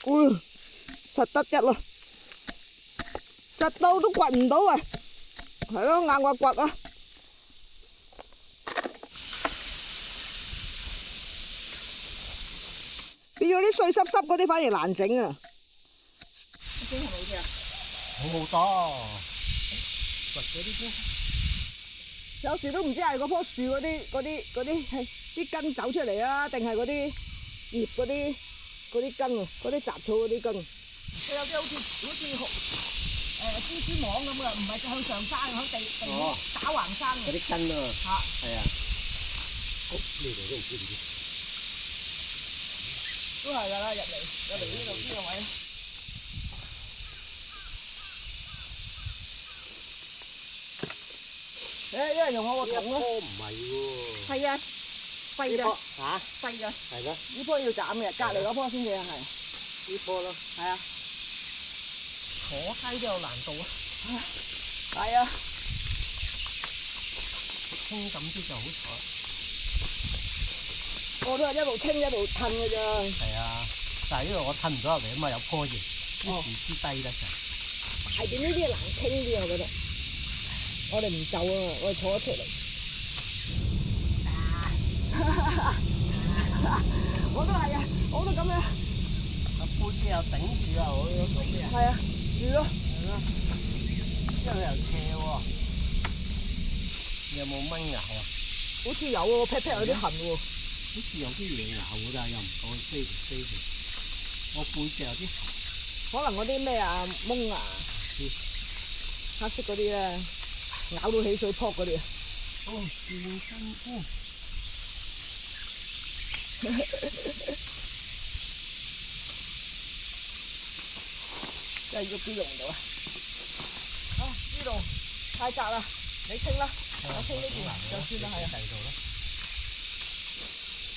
實得一咯，實到都掘唔到啊！係咯，硬掘掘啊！變咗啲碎濕濕嗰啲反而難整啊！啲係咪好啲啊？好好多，掘嗰啲先。有時都唔知係嗰棵樹嗰啲根走出嚟啊，定係嗰啲葉嗰啲根啊，嗰啲雜草嗰啲根。佢有啲好似蜘蛛網咁啊，唔係向上生，響地打橫生嘅。嗰啲根啊。嚇。係啊。好，呢度都唔知點。都係㗎啦，入嚟呢個位。因為用我個桶咯。唔係喎。係啊，廢㗎。嚇？廢㗎。係咯。呢棵要斬嘅，隔離嗰棵先至係。呢棵咯。係啊。坐低都有難度啊。係啊。輕咁啲就好彩。我都係一路清一路褪㗎咋。係啊，但係因為我褪唔到入嚟啊嘛，有棵葉，啲樹枝低得滯。大點呢啲難清啲我覺得。我哋唔就啊，我哋坐咗出嚟。我都係啊，我都咁樣。個杯機又頂住啊，我要做咩啊？係啊，住咯。係咯。因為佢又斜喎。你有冇蚊咬啊？好似有喎，劈劈有啲痕喎。好似有啲嘢咬㗎，但係又唔夠飛嚟飛去。我背脊有啲痕。可能嗰啲咩啊蚊啊，黑色嗰啲咧，咬到起水泡嗰啲啊。哦，轉身菇。真係喐都喐唔到啊！啊，呢度太窄啦，你清啦，我清呢邊就算啦，係啊。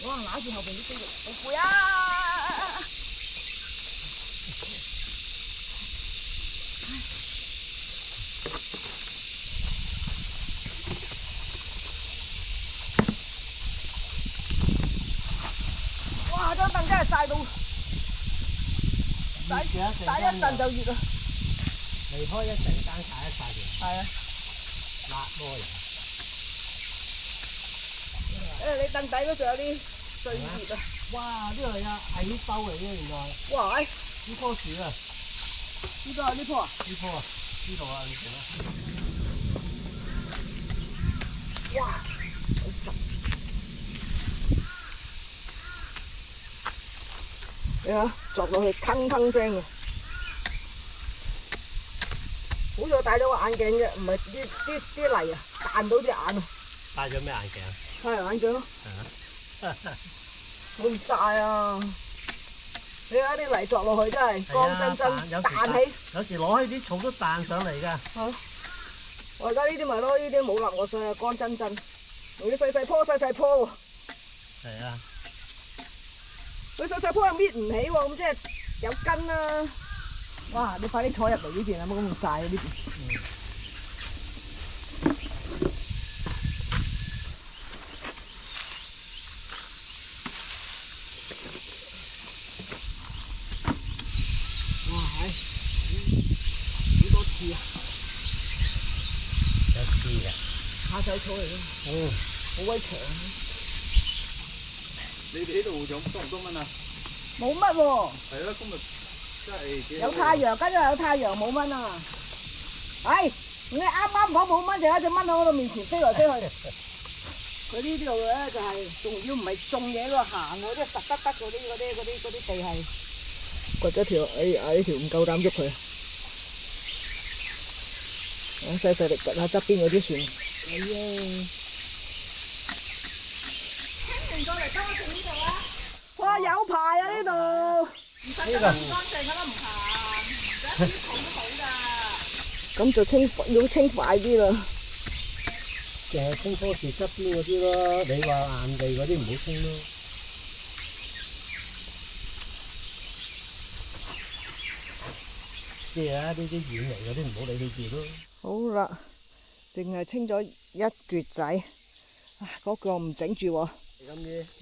哇！揦住後邊啲肌肉，好攰啊！哇！張凳真係曬到〜曬一陣就熱啦。離開一陣間曬一曬條。係啊。辣喎又。你凳底嗰度有啲碎葉啊！哇！呢個係矮兜嚟嘅原來。哇！呢棵樹啊。呢個啊？呢棵啊？呢棵啊？呢度啊？你睇啦。哇！好實。你睇，鑿落去鏗鏗聲嘅。好在我戴咗個眼鏡啫，唔係啲泥啊彈到隻眼啊！戴咗咩眼鏡？太陽眼鏡咯。係啊。悶曬啊！你睇啲泥鑿落去真係乾真真彈起。有時攞起啲草都彈上嚟㗎。係。我而家呢啲咪咯，呢啲冇淋過水啊，乾真真。仲要細細棵喎。係啊。佢細細棵又搣唔起喎，咁即係有根啦。哇！你快啲坐入嚟呢邊啊，冇咁曬呢邊。哇！幾多刺啊？有刺嘅。下仔草嚟嘅。好威長。你哋呢度多唔多蚊啊？冇乜喎。係咯，今日真係幾有太陽，今日有太陽冇蚊啊！係，你啱啱講冇蚊，就有一隻蚊喺我度面前飛來飛去。佢呢度咧就係仲要唔係種嘢喎，行喎，即係實得嗰啲地係。掘咗條，呢條唔夠膽喐佢。細細力掘下側邊嗰啲算。係啊。清完過嚟，等我食呢度啊！哇，有排啊呢度。唔使咁乾淨㗎啦，唔行，而家啲蟲都好㗎。咁就要清快啲啦。淨係清棵樹側邊嗰啲咯，你話硬地嗰啲唔好清咯。即係啊，呢啲遠離嗰啲唔好理佢住咯。好啦，淨係清咗一橛仔，唉，嗰個唔整住喎。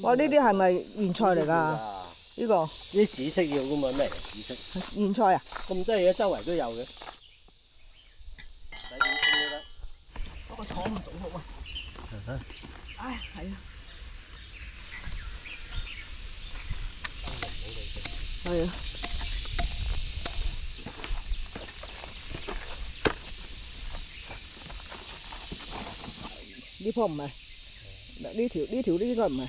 哇！呢啲係咪莧菜嚟㗎？呢個啲紫色要噶嘛？咩嚟？紫色莧菜啊？咁多嘢，周圍都有嘅。使點清都得。不過坐唔到好啊。唉，係啊。係啊。呢棵唔係，呢條應該唔係，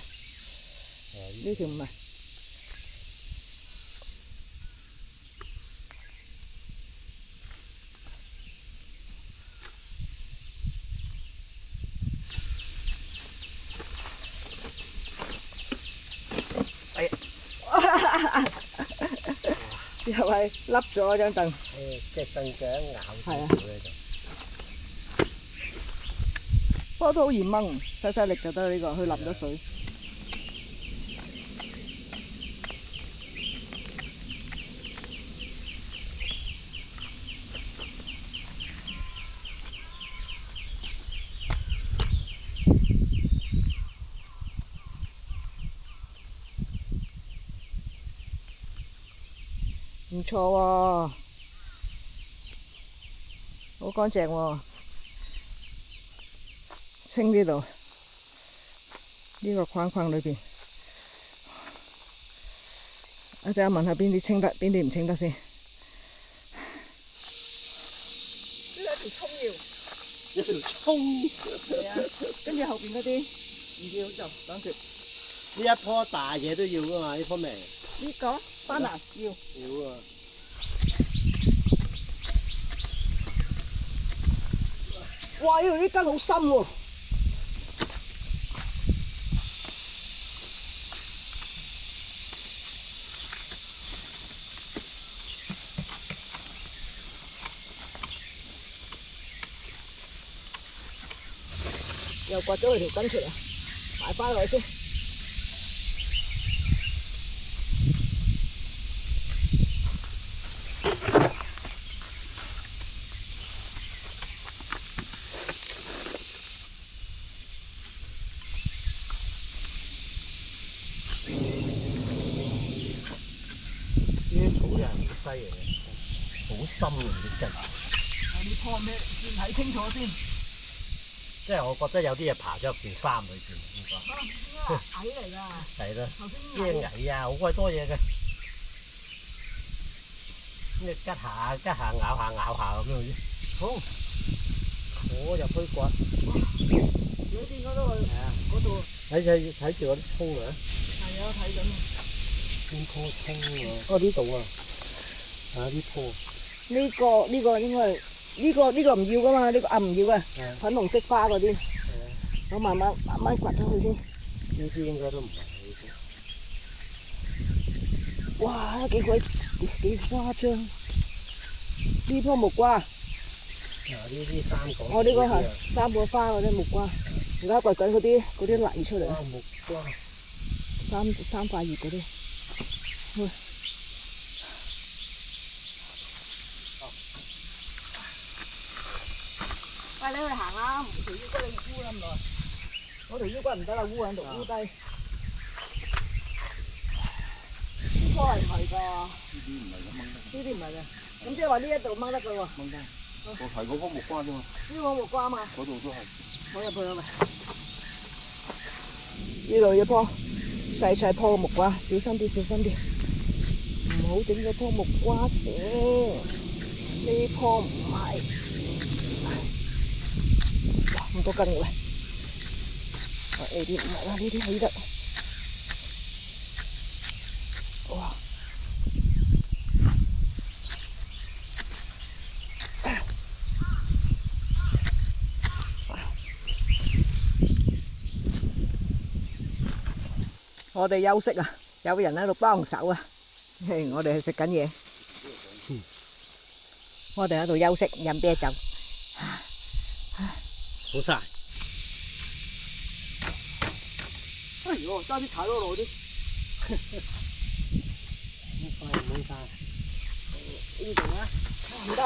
呢條唔係。哎呀！又係笠咗張凳。隻凳腳咬住係啊。佢就。不過都好易掹，細力就得呢個，佢淋咗水。唔錯喎，好乾淨喎。清呢度呢個框框裏邊，一陣問下邊啲清得，邊啲唔清得先。呢一條葱要，一條葱。係啊，跟住後邊嗰啲唔要就等佢。呢一棵大嘢都要噶嘛？呢棵咩？呢個班蘭要。要啊！哇！呢度啲根好深喎。又掘咗佢條根出嚟，埋翻落去先。呢啲草又係好犀利嘅，好深嘅啲根。你破咩？先睇清楚先。即係我覺得有啲嘢爬咗入件衫裏邊，應該。矮嚟㗎。係啦，頭啲嘢蟻啊，好鬼多嘢嘅。咁你吉下咬下咁樣。好，我入去掘。你邊嗰度？係啊。嗰度。睇住嗰啲葱啊。係啊，睇緊。邊棵葱啊？哦，呢度啊。啊，呢棵。呢個應該係呢個唔要㗎嘛？呢個唔要嘅，粉紅色花嗰啲。我慢慢掘咗佢先。呢啲應該都唔係呢啲。哇！幾誇張！呢棵木瓜。啊！呢啲三個。我呢個係三個花嗰啲木瓜，而家掘緊嗰啲泥出嚟。木瓜。三塊葉嗰啲。喂，你去行啦，條腰骨你烏咁耐，我條腰骨唔得啦，烏喺度烏低。呢棵係唔係㗎？呢啲唔係嘅，咁即係話呢一度掹得㗎喎。掹得。我提嗰棵木瓜啫嘛。呢棵木瓜嘛。嗰度都係。我入去啦咪。呢度一棵細棵嘅木瓜，小心啲，小心啲，唔好整咗棵木瓜先。呢棵唔係。咁多根嘅喂，呢啲唔係啦，呢啲起得，哇！我哋休息啊，有人喺度幫手啊，我哋係食緊嘢，我哋喺度休息飲啤酒。好晒。哎呦，差啲踩到落啲。唔該。呢度啊，唔得，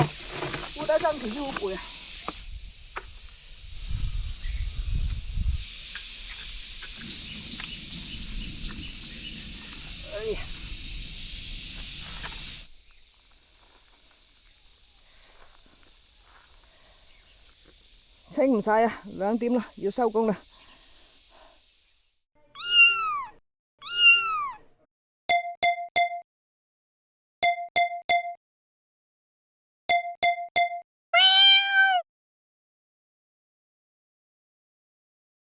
烏低身條腰好攰啊。哎呀〜清唔晒啊，2點啦，要收工啦。